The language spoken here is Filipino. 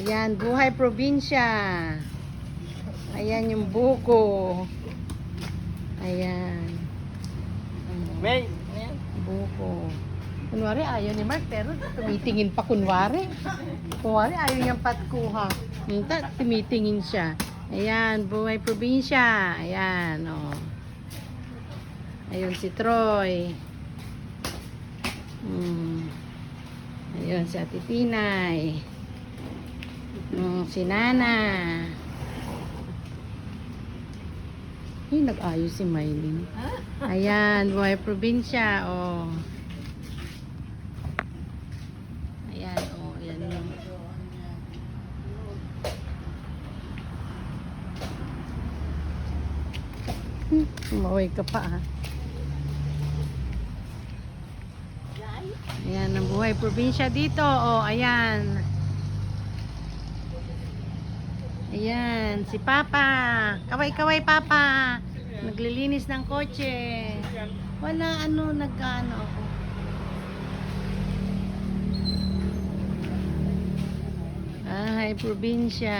Ayan, buhay probinsya. Ayan yung buko. Ayan. May, Buko. Kunwari, ayaw ni Mark, pero tumitingin pa kunwari. Kunwari, ayaw niyang patkuha. Tumitingin siya. Ayan, buhay probinsya. Ayan, oh. Ayun si Troy. Ayun si Ate Tinay. Si Nana. Nag-ayos si Mylene. Ayan, buhay probinsya, oh. Ayan, oh, ayan yung umaway ka pa, ha? Ayan, ang buhay probinsya dito, oh, ayan. Ayan, si Papa. Kaway-kaway, Papa. Naglilinis ng kotse. Wala, nag-ano ako. Ay, probinsya.